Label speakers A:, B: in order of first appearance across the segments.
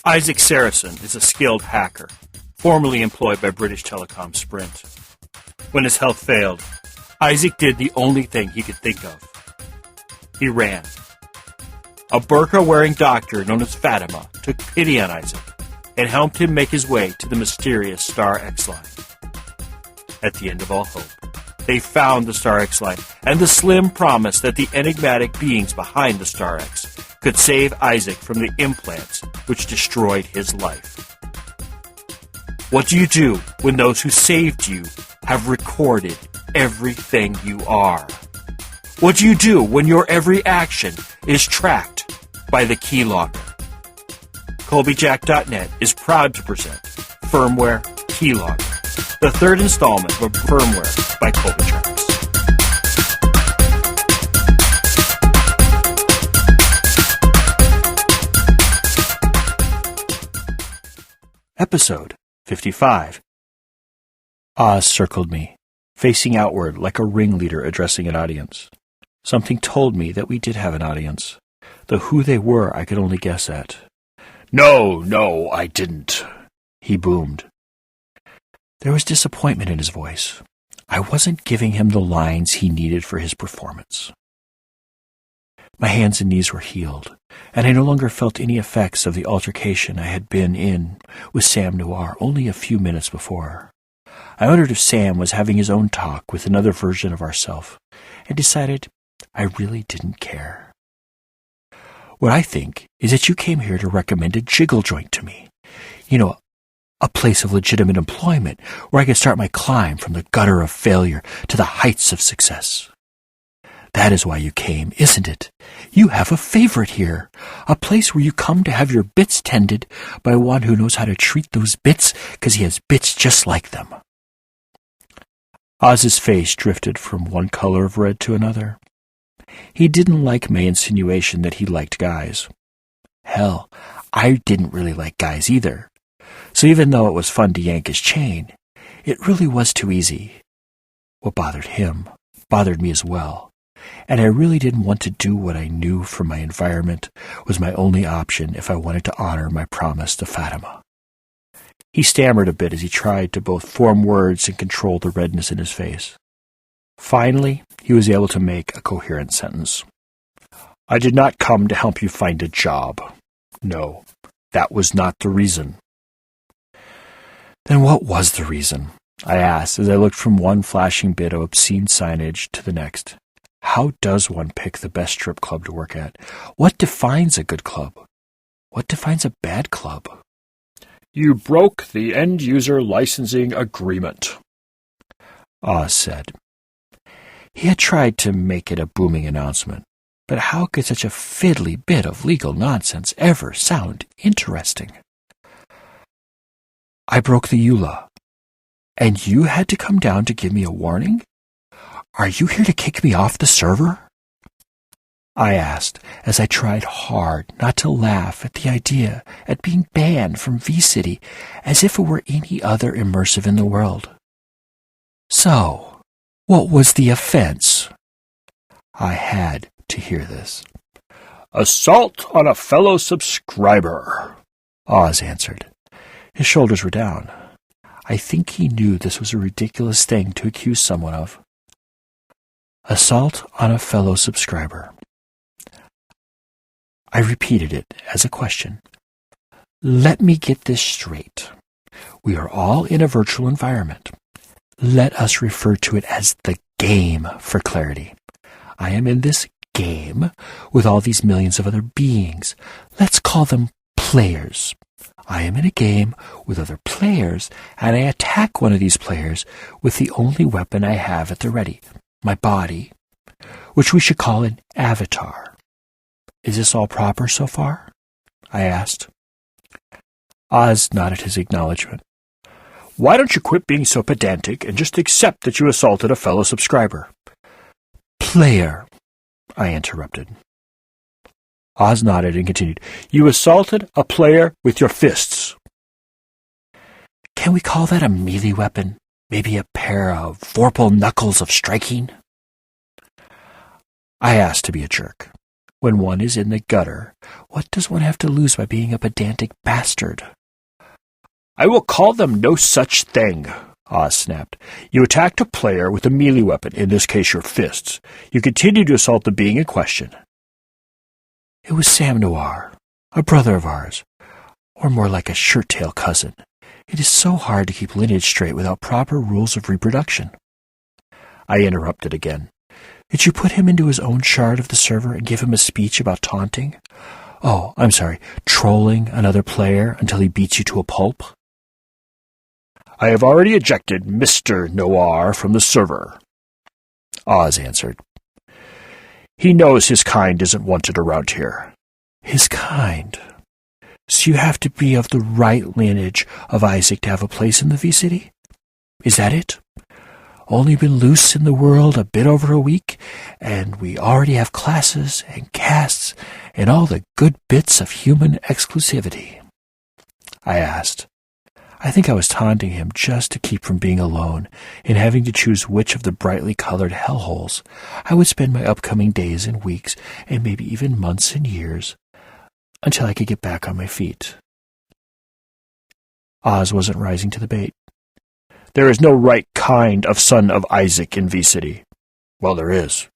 A: Isaac Sarason is a skilled hacker, formerly employed by British Telecom-Sprint. When his health failed, Isaac did the only thing he could think of. He ran. A burqa-wearing doctor known as Fatima took pity on Isaac and helped him make his way to the mysterious Star X line. At the end of all hope, they found the Star X line and the slim promise that the enigmatic beings behind the Star X could save Isaac from the implants which destroyed his life. What do you do when those who saved you have recorded everything you are? What do you do when your every action is tracked by the Keylogger? Colbyjack.net is proud to present Firmware Keylogger, the third installment of Firmware by Colbytrax. Episode 55. Oz circled me, facing outward like a ringleader addressing an audience. Something told me that we did have an audience, though who they were I could only guess at. No, I didn't, he boomed. There was disappointment in his voice. I wasn't giving him the lines he needed for his performance. My hands and knees were healed, and I no longer felt any effects of the altercation I had been in with Sam Noir only a few minutes before. I wondered if Sam was having his own talk with another version of ourselves, and decided I really didn't care. What I think is that you came here to recommend a jiggle joint to me. A place of legitimate employment where I could start my climb from the gutter of failure to the heights of success. That is why you came, isn't it? You have a favorite here, a place where you come to have your bits tended by one who knows how to treat those bits because he has bits just like them. Oz's face drifted from one color of red to another. He didn't like my insinuation that he liked guys. Hell, I didn't really like guys either. So even though it was fun to yank his chain, it really was too easy. What bothered him bothered me as well, and I really didn't want to do what I knew from my environment was my only option if I wanted to honor my promise to Fatima. He stammered a bit as he tried to both form words and control the redness in his face. Finally, he was able to make a coherent sentence. I did not come to help you find a job. No, that was not the reason. Then what was the reason? I asked as I looked from one flashing bit of obscene signage to the next. How does one pick the best strip club to work at? What defines a good club? What defines a bad club? You broke the end-user licensing agreement, Oz said. He had tried to make it a booming announcement, but how could such a fiddly bit of legal nonsense ever sound interesting? I broke the EULA, and you had to come down to give me a warning? Are you here to kick me off the server? I asked as I tried hard not to laugh at the idea at being banned from V-City as if it were any other immersive in the world. So, what was the offense? I had to hear this. Assault on a fellow subscriber, Oz answered. His shoulders were down. I think he knew this was a ridiculous thing to accuse someone of. Assault on a fellow subscriber. I repeated it as a question. Let me get this straight. We are all in a virtual environment. Let us refer to it as the game for clarity. I am in this game with all these millions of other beings. Let's call them players. I am in a game with other players, and I attack one of these players with the only weapon I have at the ready, my body, which we should call an avatar. Is this all proper so far? I asked. Oz nodded his acknowledgement. Why don't you quit being so pedantic and just accept that you assaulted a fellow subscriber? Player, I interrupted. Oz nodded and continued. You assaulted a player with your fists. Can we call that a melee weapon? Maybe a pair of vorpal knuckles of striking? I asked to be a jerk. When one is in the gutter, what does one have to lose by being a pedantic bastard? I will call them no such thing, Oz snapped. You attacked a player with a melee weapon, in this case your fists. You continue to assault the being in question. It was Sam Noir, a brother of ours, or more like a shirt-tail cousin. It is so hard to keep lineage straight without proper rules of reproduction. I interrupted again. Did you put him into his own shard of the server and give him a speech about taunting? Oh, I'm sorry, trolling another player until he beats you to a pulp? I have already ejected Mr. Noir from the server, Oz answered. He knows his kind isn't wanted around here. His kind? So you have to be of the right lineage of Isaac to have a place in the V-City? Is that it? Only been loose in the world a bit over a week, and we already have classes and castes and all the good bits of human exclusivity. I asked. I think I was taunting him just to keep from being alone and having to choose which of the brightly colored hellholes I would spend my upcoming days and weeks and maybe even months and years until I could get back on my feet. Oz wasn't rising to the bait. There is no right kind of son of Isaac in V-City. Well, there is.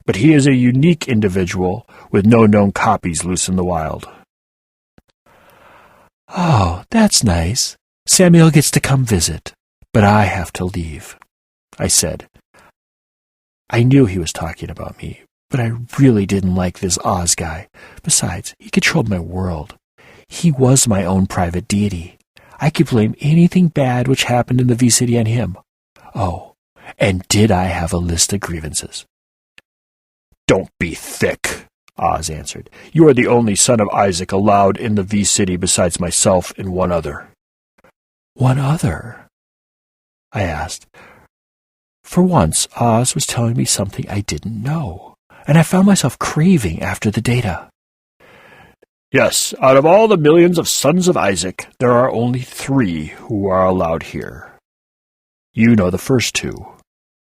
A: But he is a unique individual with no known copies loose in the wild. Oh, that's nice. Samuel gets to come visit, but I have to leave, I said. I knew he was talking about me, but I really didn't like this Oz guy. Besides, he controlled my world. He was my own private deity. I could blame anything bad which happened in the V-City on him. Oh, and did I have a list of grievances? Don't be thick, Oz answered. You are the only son of Isaac allowed in the V-City besides myself and one other. One other? I asked. For once, Oz was telling me something I didn't know, and I found myself craving after the data. Yes, out of all the millions of sons of Isaac, there are only 3 who are allowed here. You know the first 2,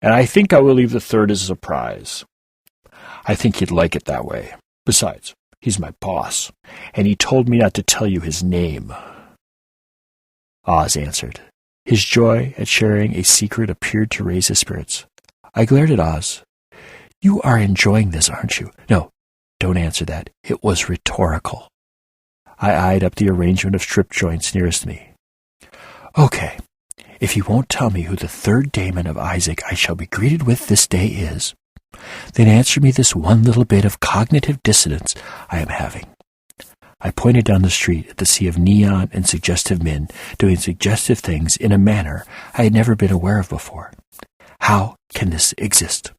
A: and I think I will leave the third as a surprise. I think he'd like it that way. Besides, he's my boss, and he told me not to tell you his name. Oz answered. His joy at sharing a secret appeared to raise his spirits. I glared at Oz. You are enjoying this, aren't you? No, don't answer that. It was rhetorical. I eyed up the arrangement of strip joints nearest me. Okay, if you won't tell me who the third daemon of Isaac I shall be greeted with this day is, then answer me this one little bit of cognitive dissonance I am having. I pointed down the street at the sea of neon and suggestive men doing suggestive things in a manner I had never been aware of before. How can this exist?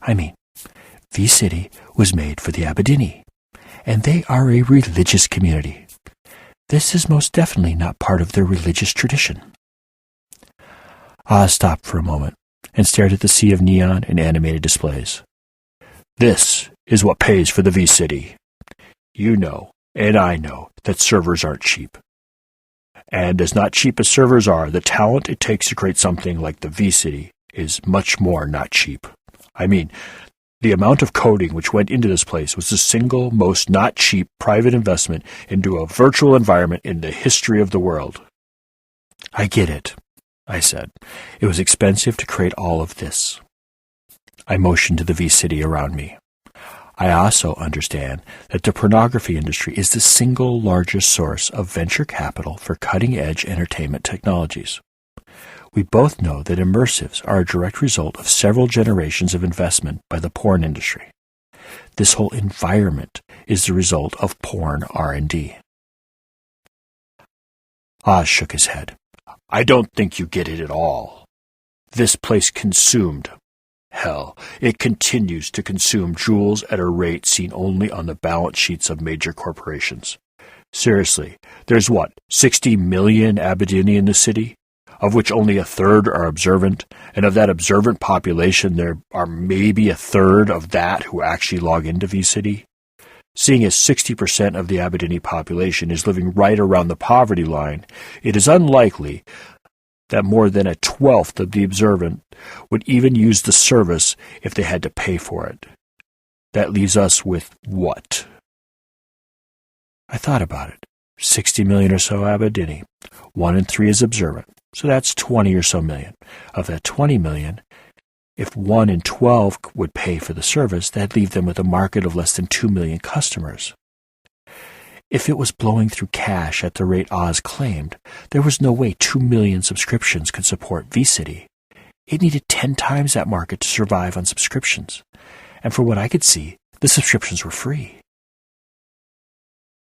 A: I mean, V-City was made for the Abedini, and they are a religious community. This is most definitely not part of their religious tradition. Oz stopped for a moment and stared at the sea of neon and animated displays. This is what pays for the V-City. You know, and I know, that servers aren't cheap. And as not cheap as servers are, the talent it takes to create something like the V-City is much more not cheap. I mean, the amount of coding which went into this place was the single most not cheap private investment into a virtual environment in the history of the world. I get it, I said. It was expensive to create all of this. I motioned to the V-City around me. I also understand that the pornography industry is the single largest source of venture capital for cutting-edge entertainment technologies. We both know that immersives are a direct result of several generations of investment by the porn industry. This whole environment is the result of porn R&D. Oz shook his head. I don't think you get it at all. This place consumed. Hell, it continues to consume jewels at a rate seen only on the balance sheets of major corporations. Seriously, there's 60 million Abedini in the city, of which only a third are observant, and of that observant population there are maybe a third of that who actually log into V-City. Seeing as 60% of the Abedini population is living right around the poverty line, it is unlikely that more than a 1/12 of the observant would even use the service if they had to pay for it. That leaves us with what? I thought about it. 60 million or so Aberdeen. 1 in 3 is observant. So that's 20 or so million. Of that 20 million, if 1 in 12 would pay for the service, that'd leave them with a market of less than 2 million customers. If it was blowing through cash at the rate Oz claimed, there was no way 2 million subscriptions could support V-City. It needed 10 times that market to survive on subscriptions. And from what I could see, the subscriptions were free.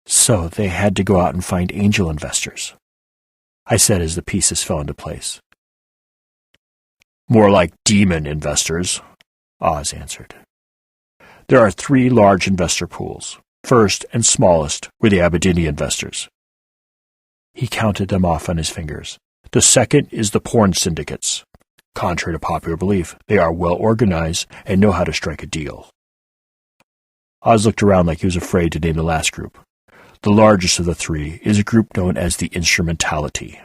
A: So they had to go out and find angel investors, I said as the pieces fell into place. More like demon investors, Oz answered. There are 3 large investor pools. First and smallest were the Aberdeen investors. He counted them off on his fingers. The second is the porn syndicates. Contrary to popular belief, they are well organized and know how to strike a deal. Oz looked around like he was afraid to name the last group. The largest of the 3 is a group known as the Instrumentality.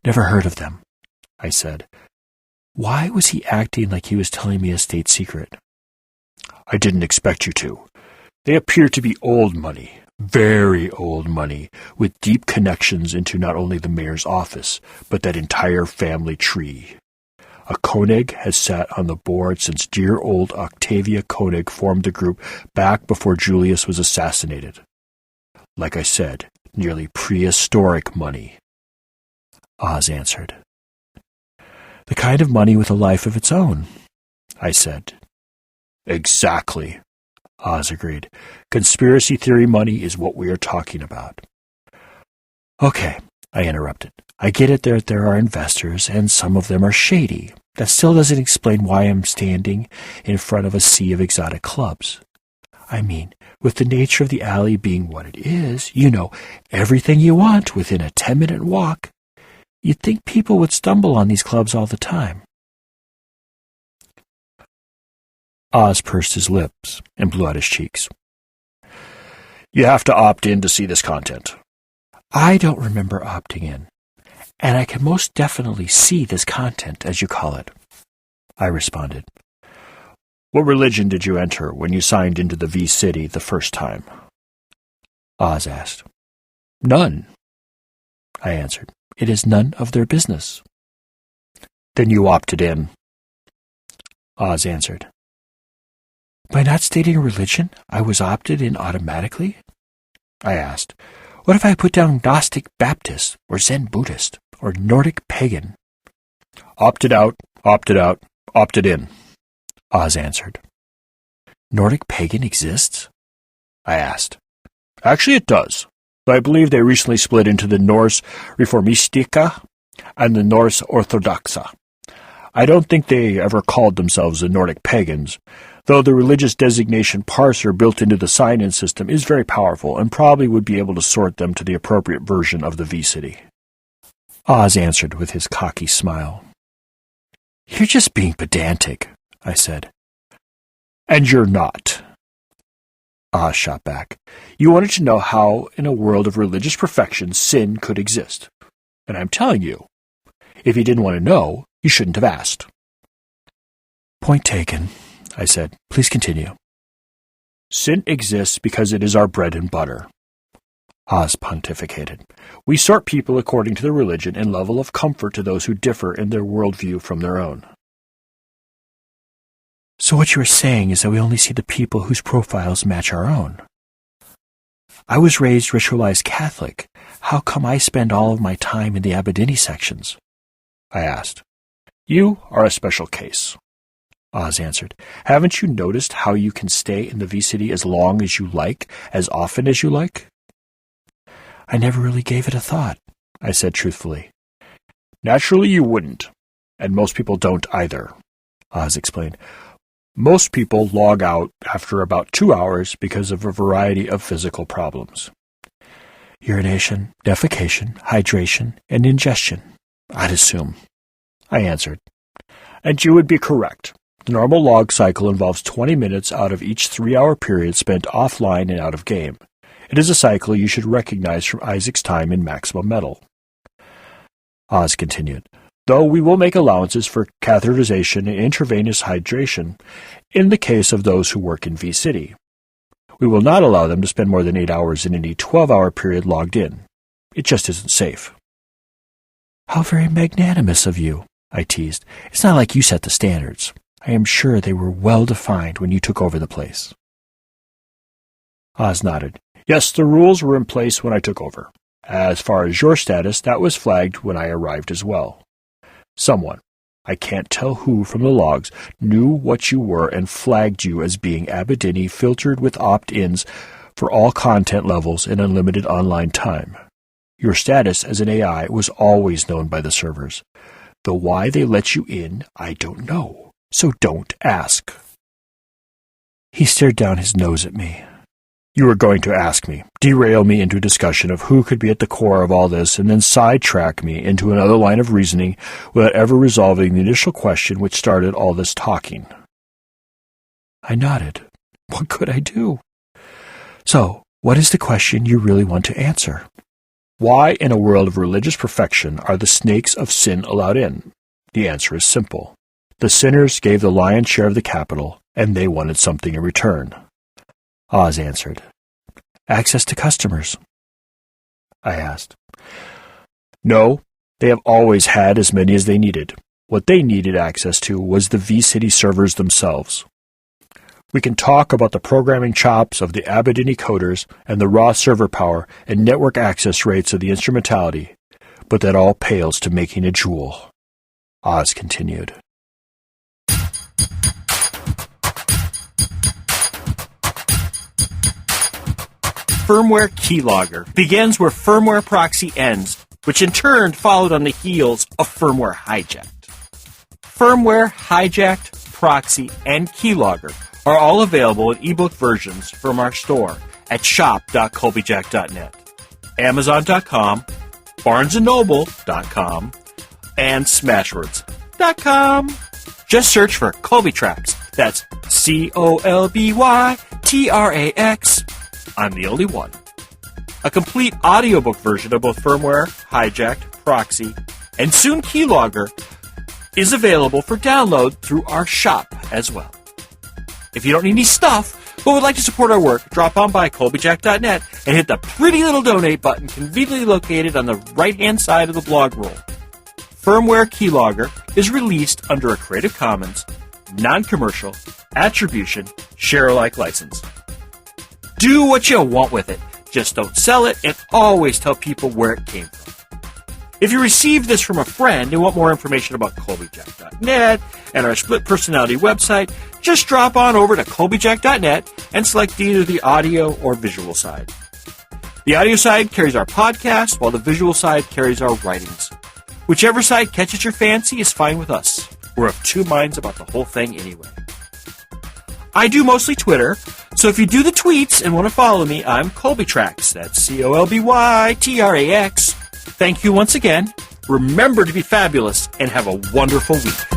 A: Never heard of them, I said. Why was he acting like he was telling me a state secret? I didn't expect you to. They appear to be old money, very old money, with deep connections into not only the mayor's office, but that entire family tree. A Koenig has sat on the board since dear old Octavia Koenig formed the group back before Julius was assassinated. Like I said, nearly prehistoric money. Oz answered. The kind of money with a life of its own, I said. Exactly, Oz agreed. Conspiracy theory money is what we are talking about. Okay, I interrupted. I get it that there are investors, and some of them are shady. That still doesn't explain why I'm standing in front of a sea of exotic clubs. I mean, with the nature of the alley being what it is, everything you want within a 10-minute walk, you'd think people would stumble on these clubs all the time. Oz pursed his lips and blew out his cheeks. You have to opt in to see this content. I don't remember opting in, and I can most definitely see this content, as you call it, I responded. What religion did you enter when you signed into the V-City the first time? Oz asked. None, I answered. It is none of their business. Then you opted in, Oz answered. By not stating a religion, I was opted in automatically? I asked. What if I put down Gnostic Baptist, or Zen Buddhist, or Nordic Pagan? Opted out, opted in, Oz answered. Nordic Pagan exists? I asked. Actually, it does. I believe they recently split into the Norse Reformistica and the Norse Orthodoxa. I don't think they ever called themselves the Nordic Pagans, though the religious designation parser built into the sign-in system is very powerful and probably would be able to sort them to the appropriate version of the V-City. Oz answered with his cocky smile. You're just being pedantic, I said. And you're not, Oz shot back. You wanted to know how, in a world of religious perfection, sin could exist. And I'm telling you, if you didn't want to know, you shouldn't have asked. Point taken, I said. Please continue. Sin exists because it is our bread and butter, Oz pontificated. We sort people according to their religion and level of comfort to those who differ in their worldview from their own. So what you are saying is that we only see the people whose profiles match our own. I was raised ritualized Catholic. How come I spend all of my time in the Aberdeen sections? I asked. You are a special case, Oz answered. Haven't you noticed how you can stay in the V-City as long as you like, as often as you like? I never really gave it a thought, I said truthfully. Naturally you wouldn't, and most people don't either, Oz explained. Most people log out after about 2 hours because of a variety of physical problems. Urination, defecation, hydration, and ingestion, I'd assume, I answered. And you would be correct. The normal log cycle involves 20 minutes out of each 3-hour period spent offline and out of game. It is a cycle you should recognize from Isaac's time in Maximum Metal. Oz continued. though we will make allowances for catheterization and intravenous hydration in the case of those who work in V-City. We will not allow them to spend more than 8 hours in any 12-hour period logged in. It just isn't safe. How very magnanimous of you, I teased. It's not like you set the standards. I am sure they were well defined when you took over the place. Oz nodded. Yes, the rules were in place when I took over. As far as your status, that was flagged when I arrived as well. Someone, I can't tell who from the logs, knew what you were and flagged you as being Aberdini filtered with opt-ins for all content levels and unlimited online time. Your status as an AI was always known by the servers. Though why they let you in, I don't know. So don't ask. He stared down his nose at me. You were going to ask me, derail me into a discussion of who could be at the core of all this, and then sidetrack me into another line of reasoning without ever resolving the initial question which started all this talking. I nodded. What could I do? So, what is the question you really want to answer? Why, in a world of religious perfection, are the snakes of sin allowed in? The answer is simple. The sinners gave the lion's share of the capital, and they wanted something in return. Oz answered. Access to customers. I asked. No, they have always had as many as they needed. What they needed access to was the V-City servers themselves. We can talk about the programming chops of the Aberdini coders and the raw server power and network access rates of the instrumentality, but that all pales to making a jewel. Oz continued.
B: Firmware Keylogger begins where Firmware Proxy ends, which in turn followed on the heels of Firmware Hijacked. Firmware Hijacked, Proxy, and Keylogger are all available in ebook versions from our store at shop.Colbyjack.net, Amazon.com, BarnesandNoble.com, and Smashwords.com. Just search for Colbytrax. That's Colbytrax. I'm the only one. A complete audiobook version of both Firmware, Hijacked, Proxy, and soon Keylogger is available for download through our shop as well. If you don't need any stuff, but would like to support our work, drop on by Colbyjack.net and hit the pretty little donate button conveniently located on the right-hand side of the blog roll. Firmware Keylogger is released under a Creative Commons, non-commercial, attribution, share-alike license. Do what you want with it. Just don't sell it, and always tell people where it came from. If you received this from a friend and want more information about Colbyjack.net and our split personality website, just drop on over to Colbyjack.net and select either the audio or visual side. The audio side carries our podcast, while the visual side carries our writings. Whichever side catches your fancy is fine with us. We're of two minds about the whole thing anyway. I do mostly Twitter, so if you do the tweets and want to follow me, I'm Colbytrax. That's Colbytrax. Thank you once again. Remember to be fabulous and have a wonderful week.